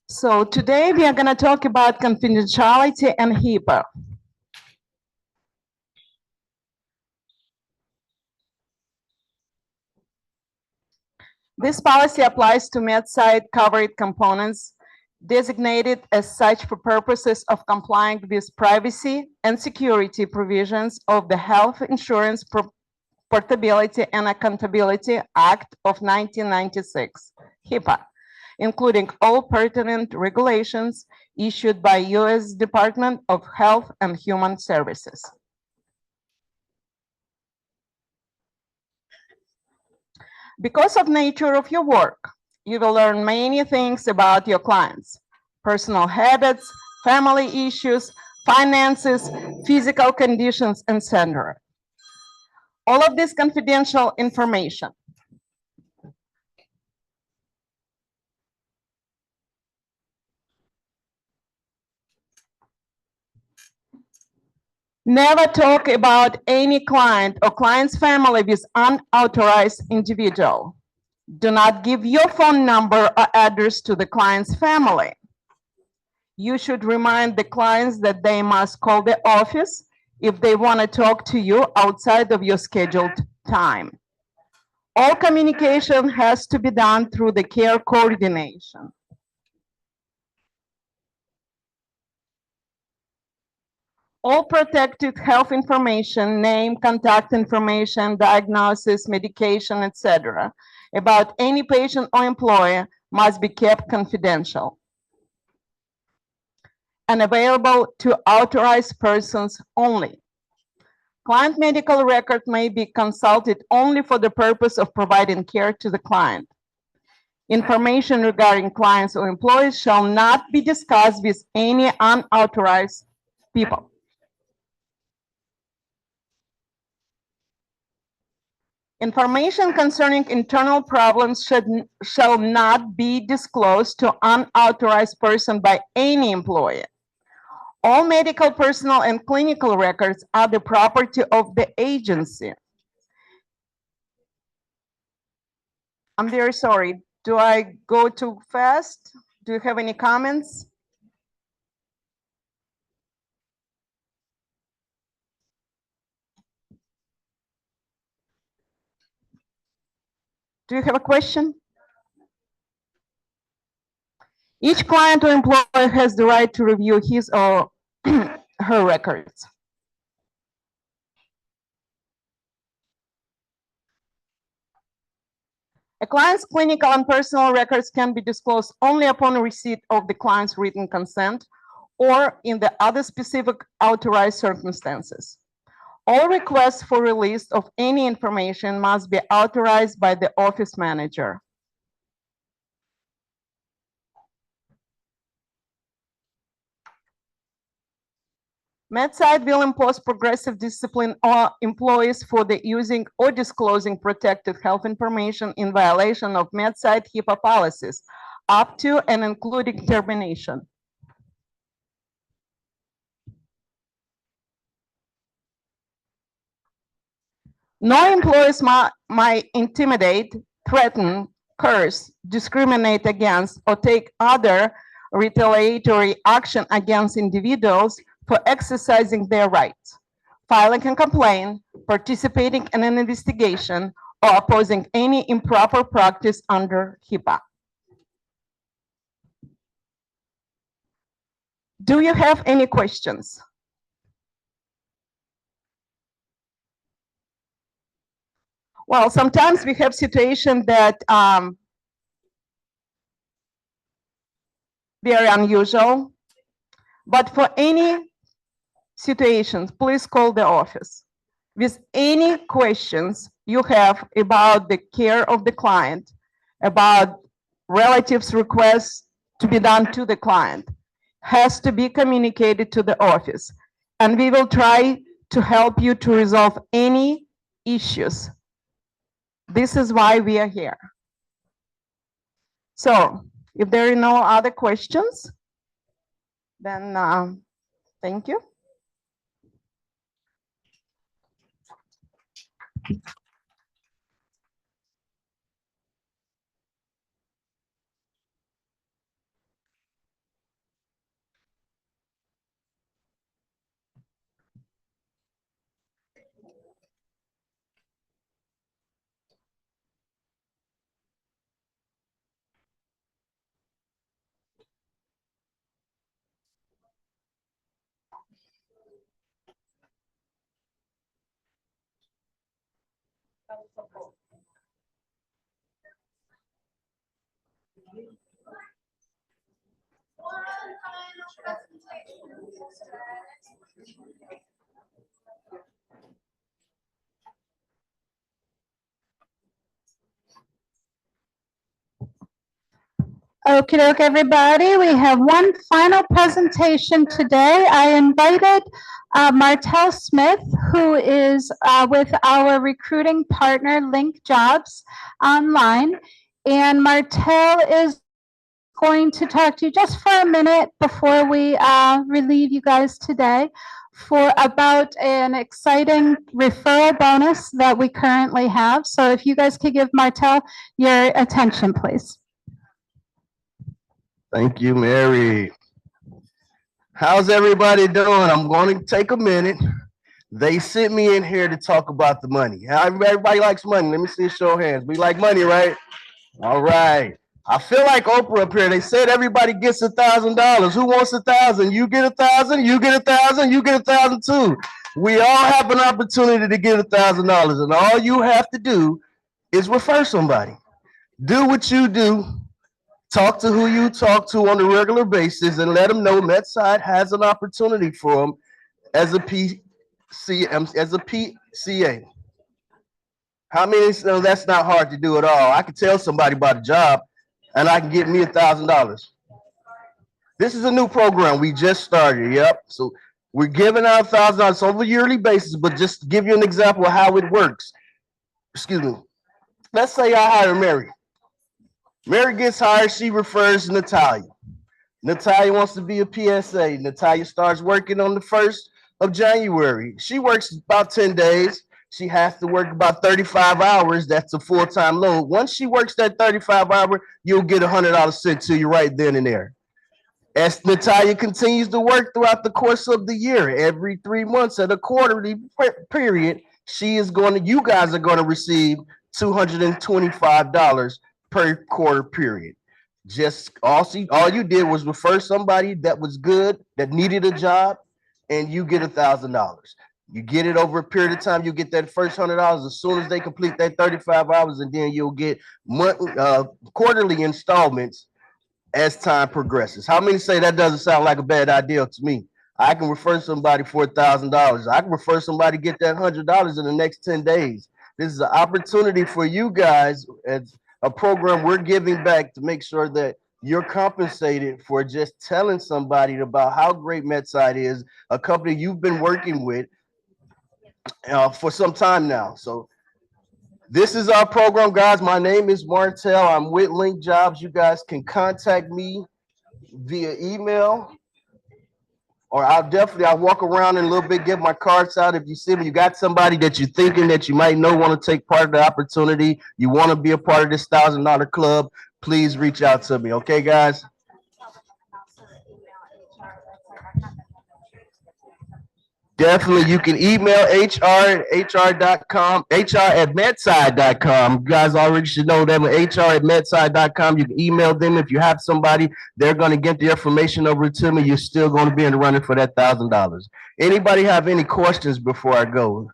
So today we are going to talk about confidentiality and HIPAA. This policy applies to MedSite covered components designated as such for purposes of complying with privacy and security provisions of the Health Insurance Portability and Accountability Act of 1996, HIPAA, including all pertinent regulations issued by U.S. Department of Health and Human Services. Because of nature of your work, you will learn many things about your clients, personal habits, family issues, finances, physical conditions, etc. All of this confidential information. Never talk about any client or client's family with unauthorized individual. Do not give your phone number or address to the client's family. You should remind the clients that they must call the office if they want to talk to you outside of your scheduled time. All communication has to be done through the care coordination. All protected health information, name, contact information, diagnosis, medication, etc., about any patient or employee must be kept confidential and available to authorized persons only. Client medical record may be consulted only for the purpose of providing care to the client. Information regarding clients or employees shall not be discussed with any unauthorized people. Information concerning internal problems shall not be disclosed to unauthorized person by any employee. All medical personnel and clinical records are the property of the agency. I'm very sorry. Do I go too fast? Do you have any comments? Do you have a question? Each client or employee has the right to review his or her records. A client's clinical and personal records can be disclosed only upon receipt of the client's written consent or in the other specific authorized circumstances. All requests for release of any information must be authorized by the office manager. MedSite will impose progressive discipline on employees for the using or disclosing protected health information in violation of MedSite HIPAA policies, up to and including termination. No employees might intimidate, threaten, curse, discriminate against, or take other retaliatory action against individuals for exercising their rights, filing a complaint, participating in an investigation, or opposing any improper practice under HIPAA. Do you have any questions? Well, sometimes we have situations that very unusual, but for any situations, please call the office with any questions you have about the care of the client, about relatives' requests to be done to the client, has to be communicated to the office. And we will try to help you to resolve any issues. This is why we are here. So if there are no other questions, then thank you. Okie doke, everybody. We have one final presentation today. I invited Martell Smith, who is with our recruiting partner, Link Jobs Online. And Martell is going to talk to you just for a minute before we relieve you guys today for about an exciting referral bonus that we currently have. So if you guys could give Martell your attention, please. Thank you, Mary. How's everybody doing? I'm going to take a minute. They sent me in here to talk about the money. Everybody likes money. Let me see a show of hands. We like money, right? All right. I feel like Oprah up here. They said everybody gets $1,000. Who wants 1,000? You get 1,000. You get 1,000. You get 1,000 too. We all have an opportunity to get $1,000, and all you have to do is refer somebody. Do what you do. Talk to who you talk to on a regular basis and let them know MedSide has an opportunity for them as a PCA. How many know that's not hard to do at all? I can tell somebody about a job and I can get me $1,000. This is a new program we just started. Yep. So we're giving out $1,000 on a yearly basis, but just to give you an example of how it works. Excuse me. Let's say I hire Mary. Mary gets hired, she refers Natalia. Natalia wants to be a PSA. Natalia starts working on the 1st of January. She works about 10 days. She has to work about 35 hours. That's a full-time load. Once she works that 35 hour, you'll get $100 sent to you right then and there. As Natalia continues to work throughout the course of the year, every 3 months at a quarterly period, you guys are going to receive $225 per quarter period. Just all you did was refer somebody that was good, that needed a job, and you get $1,000. You get it over a period of time. You get that first $100 as soon as they complete that 35 hours, and then you'll get quarterly installments as time progresses. How many say that doesn't sound like a bad idea to me? I can refer somebody for $1,000. I can refer somebody to get that $100 in the next 10 days. This is an opportunity for you guys as a program we're giving back to make sure that you're compensated for just telling somebody about how great MedSide is, a company you've been working with for some time now. So this is our program, guys. My name is Martell. I'm with Link Jobs. You guys can contact me via email, or I'll walk around in a little bit, get my cards out. If you see me, you got somebody that you're thinking that you might know want to take part of the opportunity, you want to be a part of this $1,000 club, please reach out to me. Okay, guys? Definitely, you can email HR@medside.com. You guys already should know them. HR@medside.com. You can email them if you have somebody. They're going to get the information over to me. You're still going to be in the running for that $1,000. Anybody have any questions before I go?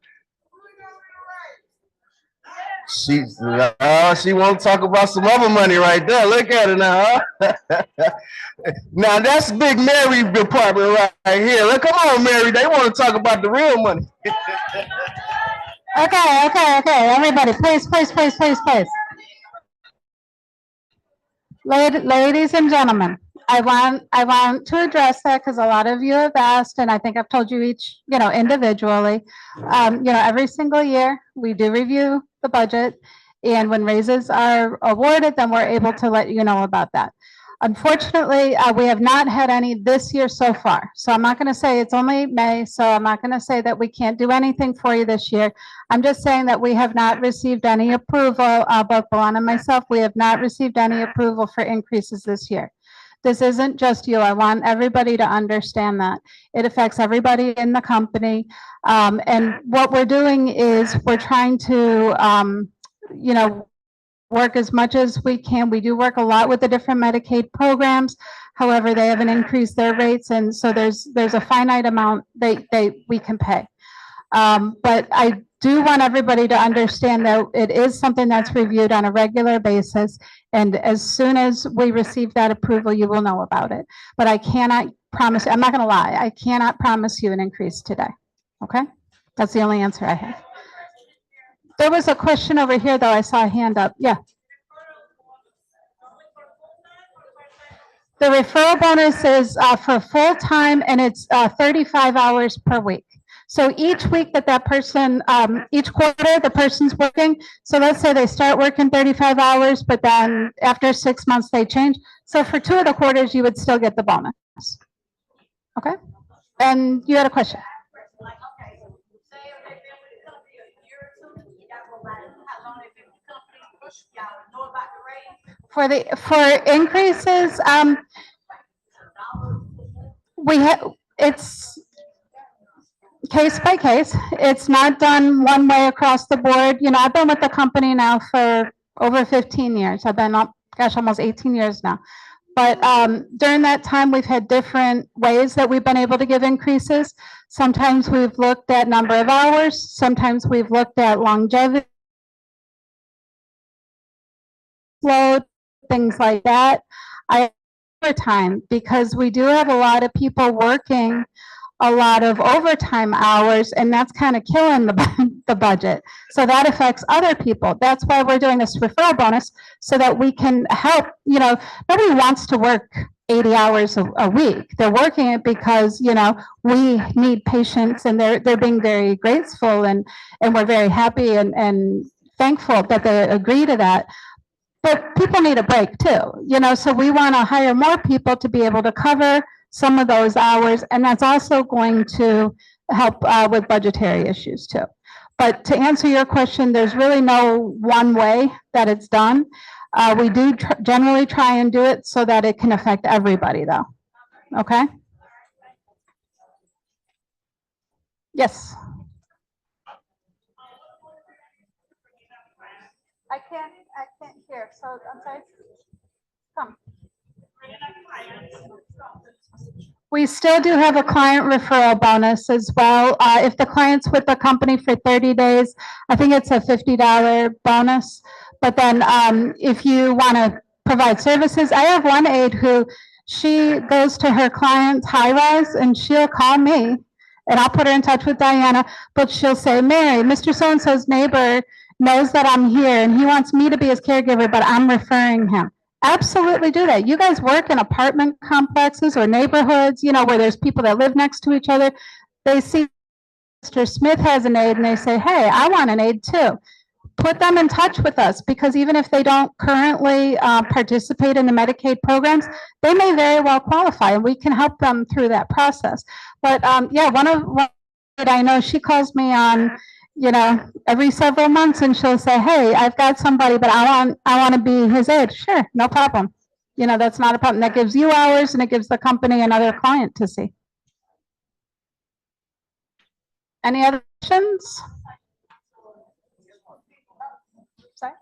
She won't talk about some other money right there. Look at it now. Now that's Big Mary department right here. Look, come on, Mary. They want to talk about the real money. Okay. Everybody, please. Ladies and gentlemen, I want to address that because a lot of you have asked, and I think I've told you each, individually. Every single year we do review the budget, and when raises are awarded, then we're able to let you know about that. Unfortunately, we have not had any this year so far. So I'm not going to say it's only May, so I'm not going to say that we can't do anything for you this year. I'm just saying that we have not received any approval, both Belon and myself, we have not received any approval for increases this year. This isn't just you. I want everybody to understand that. It affects everybody in the company. And what we're doing is we're trying to, work as much as we can. We do work a lot with the different Medicaid programs. However, they haven't increased their rates, and so there's a finite amount we can pay. But I do want everybody to understand that it is something that's reviewed on a regular basis, and as soon as we receive that approval, you will know about it. But I cannot promise, I'm not gonna lie, I cannot promise you an increase today, okay? That's the only answer I have. There was a question over here, though, I saw a hand up, yeah. The referral bonus is for full-time and it's 35 hours per week. So each week that that person, each quarter, the person's working, so let's say they start working 35 hours, but then after 6 months, they change. So for 2 of the quarters, you would still get the bonus. Okay? And you had a question? Like, okay, say if they've been with the company a year or two, y'all go by how long they've been with the company, y'all know about the raise? For increases, we have, it's case by case. It's not done one way across the board. You know, I've been with the company now for over 15 years. I've been up, gosh, almost 18 years now. But during that time, we've had different ways that we've been able to give increases. Sometimes we've looked at number of hours. Sometimes we've looked at longevity, load, things like that. Overtime, because we do have a lot of people working a lot of overtime hours, and that's kind of killing the budget. So that affects other people. That's why we're doing this referral bonus, so that we can help. You know, nobody wants to work 80 hours a week. They're working it because, you know, we need patients, and they're being very grateful, and we're very happy and thankful that they agree to that. But people need a break too, you know, so we want to hire more people to be able to cover some of those hours, and that's also going to help with budgetary issues too. But to answer your question, there's really no one way that it's done. We do generally try and do it so that it can affect everybody though, okay? Yes. I can't hear, so I'm sorry. Come. We still do have a client referral bonus as well. If the client's with the company for 30 days, I think it's a $50 bonus. But then if you want to provide services, I have one aide who, she goes to her client's high rise and she'll call me and I'll put her in touch with Diana, but she'll say, Mary, Mr. So-and-so's neighbor knows that I'm here and he wants me to be his caregiver, but I'm referring him. Absolutely do that. You guys work in apartment complexes or neighborhoods, you know, where there's people that live next to each other. They see Mr. Smith has an aide and they say, hey, I want an aide too. Put them in touch with us, because even if they don't currently participate in the Medicaid programs, they may very well qualify and we can help them through that process. But yeah, one I know, she calls me on, you know, every several months and she'll say, hey, I've got somebody, but I want to be his aide. Sure, no problem. You know, that's not a problem. That gives you hours and it gives the company another client to see. Any other questions? Sorry?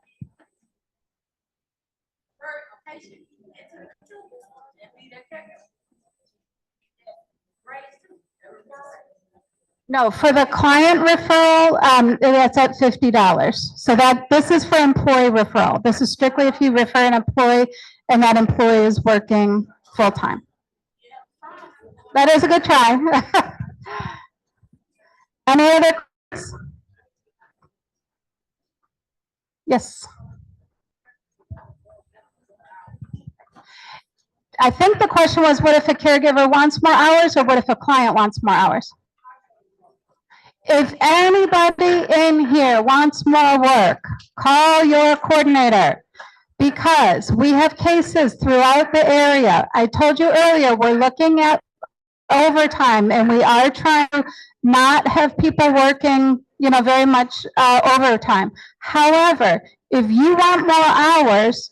No, for the client referral, that's at $50. So this is for employee referral. This is strictly if you refer an employee and that employee is working full-time. That is a good try. Any other questions? Yes. I think the question was, what if a caregiver wants more hours, or what if a client wants more hours? If anybody in here wants more work, call your coordinator, because we have cases throughout the area. I told you earlier, we're looking at overtime and we are trying to not have people working, you know, very much overtime. However, if you want more hours,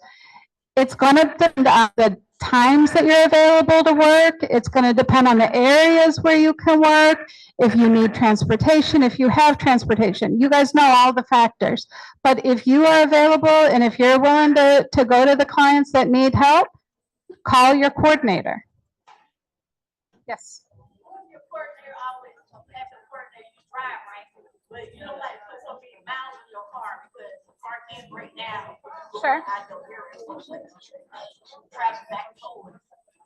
it's going to depend on the times that you're available to work. It's going to depend on the areas where you can work. If you need transportation, if you have transportation, you guys know all the factors. But if you are available and if you're willing to go to the clients that need help, call your coordinator. Yes. Your coordinator always, as a coordinator, you drive, right? But you don't like put so many miles in your car because the car can't break down. Sure. I know you're traveling back and forth.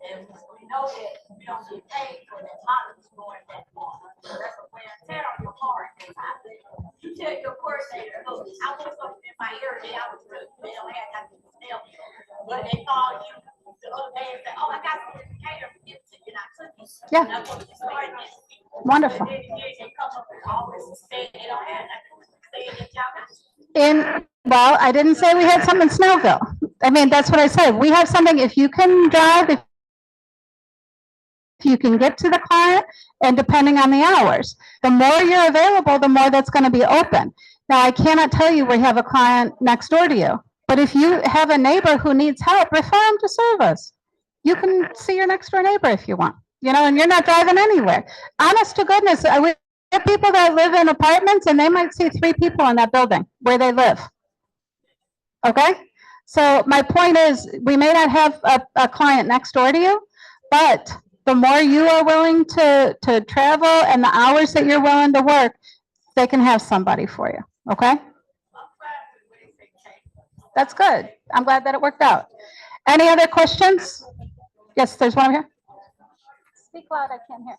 And we know that you don't get paid for that mileage going that far. That's a wear and tear on your car. You tell your coordinator, look, I want something in my area, I was really, they don't have that to tell me. But they call you the other day and say, oh, I got some indicator, give it to you, and I took it. Yeah. And I told you, started this. Wonderful. And then they come up and always say they don't have nothing, say that y'all got. Well, I didn't say we had something in Snellville. I mean, that's what I said. We have something, if you can drive, if you can get to the client, and depending on the hours, the more you're available, the more that's going to be open. Now, I cannot tell you we have a client next door to you, but if you have a neighbor who needs help, refer them to service. You can see your next door neighbor if you want, and you're not driving anywhere. Honest to goodness, we have people that live in apartments and they might see 3 people in that building where they live. Okay? So my point is, we may not have a client next door to you, but the more you are willing to travel and the hours that you're willing to work, they can have somebody for you. Okay? That's good. I'm glad that it worked out. Any other questions? Yes, there's one over here. Speak loud, I can't hear.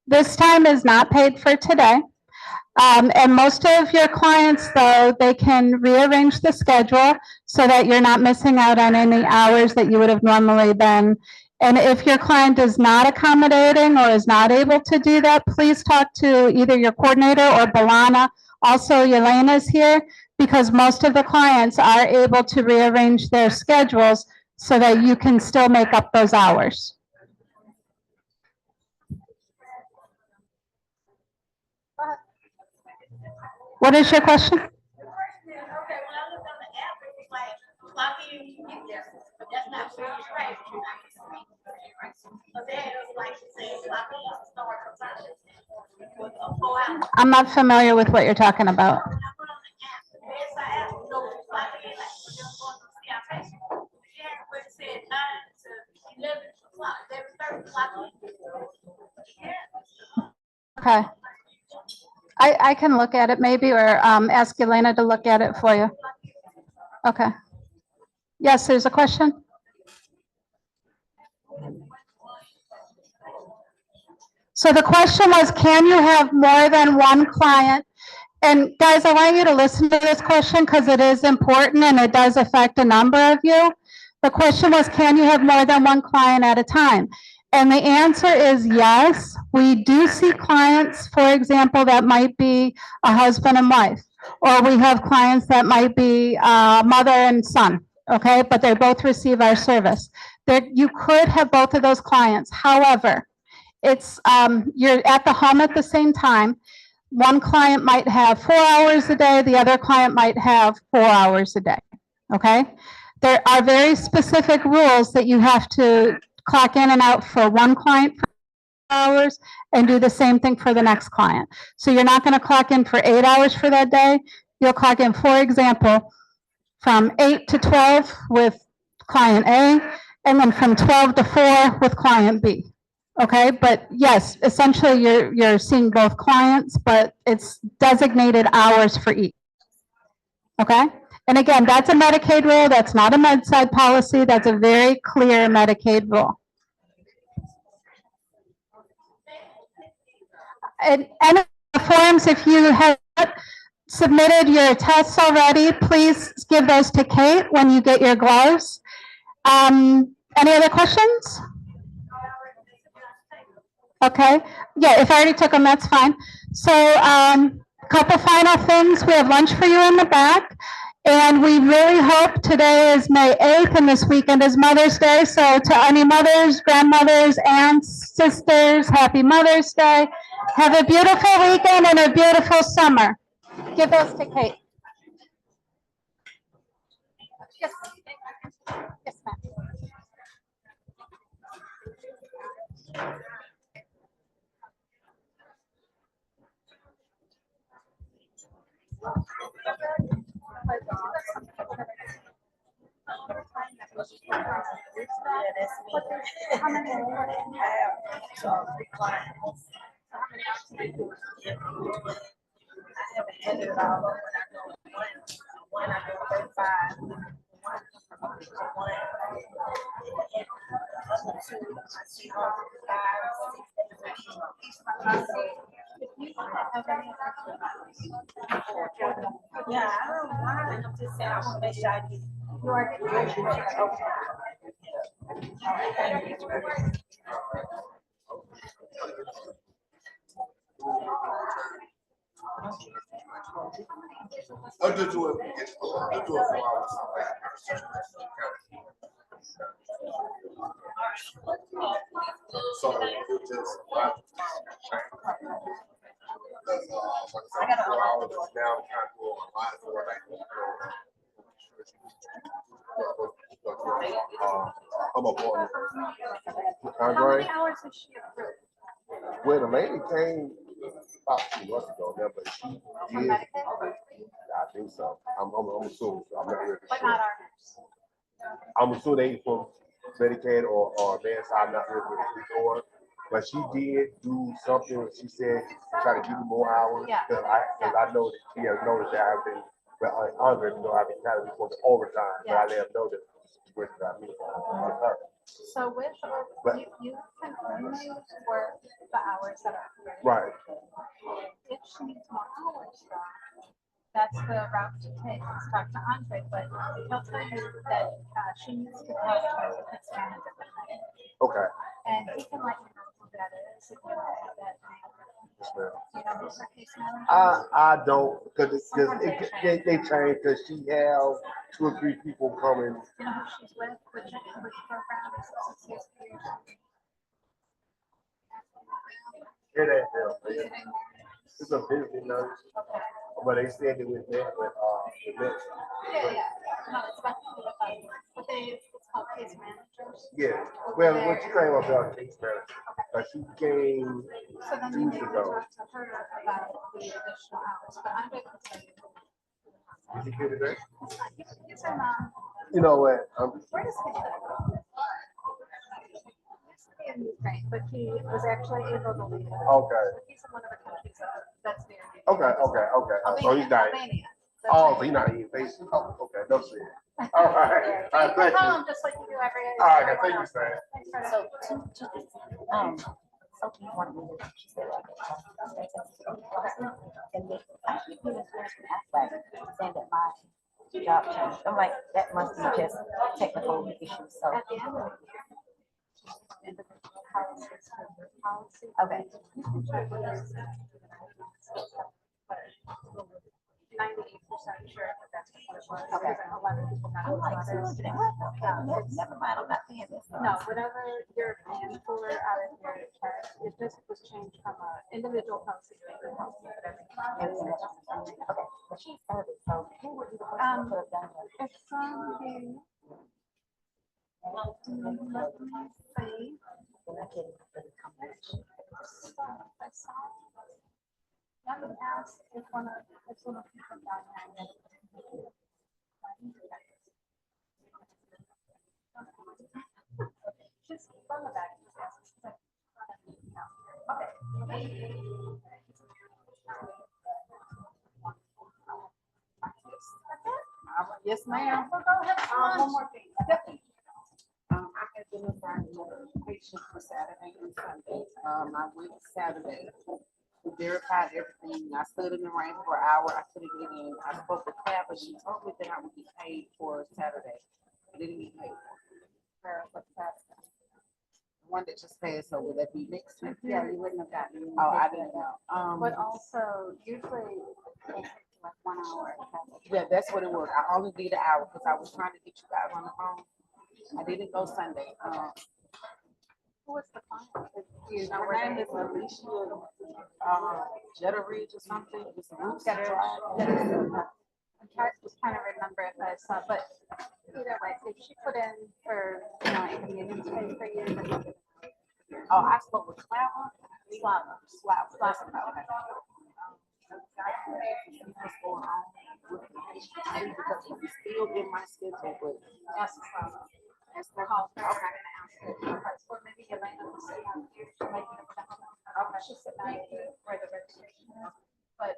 This time is not paid for today. And most of your clients, though, they can rearrange the schedule so that you're not missing out on any hours that you would have normally been. And if your client is not accommodating or is not able to do that, please talk to either your coordinator or Balana. Also, Yelena's here, because most of the clients are able to rearrange their schedules so that you can still make up those hours. What is your question? Okay, when I looked on the app, it was like, clock in, you get there, but that's not where you're right. But then it was like, you said, clock in, start from time. With a 4 hours. I'm not familiar with what you're talking about. When I put on the app, the bedside app, you know, it's clock in, like, when you're going to see our patient. Yeah, where it said 9 to 11 o'clock, 11:30 clock in. Yeah. Okay. I can look at it maybe, or ask Elena to look at it for you. Okay. Yes, there's a question? So the question was, can you have more than one client? And guys, I want you to listen to this question because it is important and it does affect a number of you. The question was, can you have more than one client at a time? And the answer is yes. We do see clients, for example, that might be a husband and wife, or we have clients that might be mother and son, okay? But they both receive our service. You could have both of those clients. However, it's you're at the home at the same time. One client might have 4 hours a day, the other client might have 4 hours a day, okay? There are very specific rules that you have to clock in and out for one client for hours and do the same thing for the next client. So you're not going to clock in for 8 hours for that day. You'll clock in, for example, from 8 to 12 with client A, and then from 12 to 4 with client B. Okay, but yes, essentially you're seeing both clients, but it's designated hours for each. Okay? And again, that's a Medicaid rule. That's not a MedSide policy. That's a very clear Medicaid rule. And forms, if you have submitted your tests already, please give those to Kate when you get your gloves. Any other questions? Okay. Yeah, if I already took them, that's fine. So a couple final things. We have lunch for you in the back. And we really hope today is May 8th and this weekend is Mother's Day. So to any mothers, grandmothers, aunts, sisters, happy Mother's Day. Have a beautiful weekend and a beautiful summer. Give those to Kate. Yes, yes, ma'am. I haven't ended it all up, but I know one Yeah, I don't mind. I'm just saying, I want to make sure I get. You are getting. Okay. I'll just do it. I'll do it 4 hours. So it just. I got 4 hours now. Trying to do a lot for I'm a boy. Andre, Hours is she approved? well, the lady came about 2 months ago, there, but she From is. Medicaid? I think so. I'm assuming. So I'm not really But sure. not our nurse. I'm assuming they from Medicaid or advanced. I'm not really sure. But she did do something. She said try to give me more hours. Yeah. Cause I know that she has noticed that I've been, well, Andre, you know, I've been kind of for the overtime, but I let her know that with her. So with, But- you can only work the hours that are. approved. Right. If she needs more hours, though, that's the route to take, is talk to Andre, but he'll tell you that she needs to talk to the case manager. Okay. And he can let you know who that is, if you don't have that name. Yes, ma'am. Do you know who's the case manager? I don't, because they changed, because she have 2 or 3 people coming. You know who she's with, which program is this? It ain't them, man. It's a visiting nurse, Okay. but they said it was that, with Yeah. No, it's about to do with but it's called case managers. yeah. Well, when she came up there, case manager, but she came So then you need to Tuesday ago. talk to her about the additional hours, but I'm going to say. Is he good today? It's her mom. You know what? Where does he live? In Ukraine, but he was actually able to leave. Okay. He's in one of the countries that's near. Okay. So he's not. Albania. Oh, so he's not even facing. Oh, okay. No shit. All right. All right. You can Thank call you. him just like you do every. All right. everyone Thank you, else. Sam. Thanks for So, that. Sophie wanted me to, she said, like, and they, I keep getting calls from Aflac saying that my job changed. I'm like, that must be just technical issues, so, At the end of the year. Individual policies, policy. okay. 98% sure that that's what it was. Okay. A lot of people got I'm like, it. seriously, what? Never mind, I'm not paying this. No, whatever you're paying for out of your check, it just was changed from a individual policy to a policy, but everything. Okay, but she started, so who would be the person who could have done that? It's from the. Let me see. Then I can't really come back. I saw. Let me ask if one of, if one of people down there. Just from the back. Okay. Yes, ma'am. Well, go ahead. One more thing. I had been assigned a patient for Saturday and Sunday. I went Saturday. We verified everything. I stood in the rain for an hour. I couldn't get in. I spoke with Tab, but she told me that I would be paid for Saturday. I didn't get paid for Saturday. The one that just passed, so would that be next week? Yeah, you wouldn't have gotten. Oh, I didn't know. But also usually like 1 hour. Yeah, that's what it was. I only did an hour because I was trying to get you guys on the phone. I didn't go Sunday. Who was the client? Her name is Alicia, Jetteridge or something. It's a roots that I'm trying to remember if I saw, but either way, if she put in for, inconvenience pay for you. then- Oh, I spoke with Slava. Slava. Okay. What's going on with the patient? Maybe because it's still in my schedule, but Ask her. Ask her. Call her. Okay. Or maybe Elena will say, she might be able to help. She's sitting out here where the registration is, but,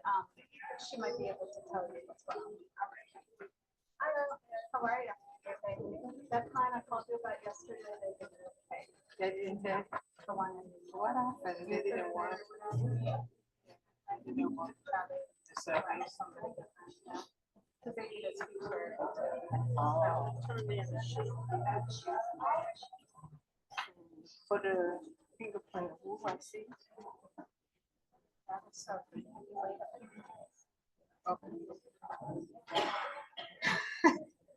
she might be able to tell you what's wrong. Hello, how are you? That client I called you about yesterday, they did it okay. They didn't take The one in what I said, they didn't want. They didn't want to separate somebody. because they need a speaker. Turn in the sheet. For the fingerprint, who I see. Okay.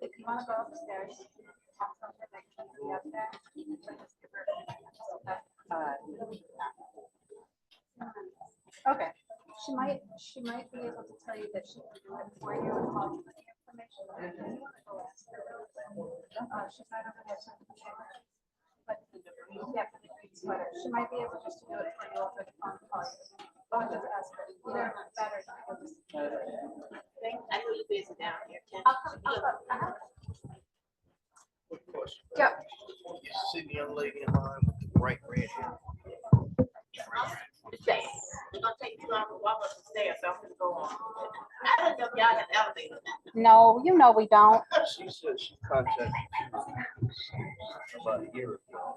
If you wanna go upstairs, have something that can be up there. just give her- Okay, she might be able to tell you that she can do it for you and call you with the information. If you wanna go ask her. She's not over there. But, yeah, for the green sweater, she might be able just to do it for you over the phone call. Oh, just ask her, either that or. I know you're busy down here. I'll come, uh-huh. Quick question. Yeah. You see the young lady in line with the bright red hair? Yes, we're gonna take 2 hours to walk up the stairs, so I'm gonna go on. I don't know if y'all have elevators. No, you know we don't. She said she contacted you about a year ago.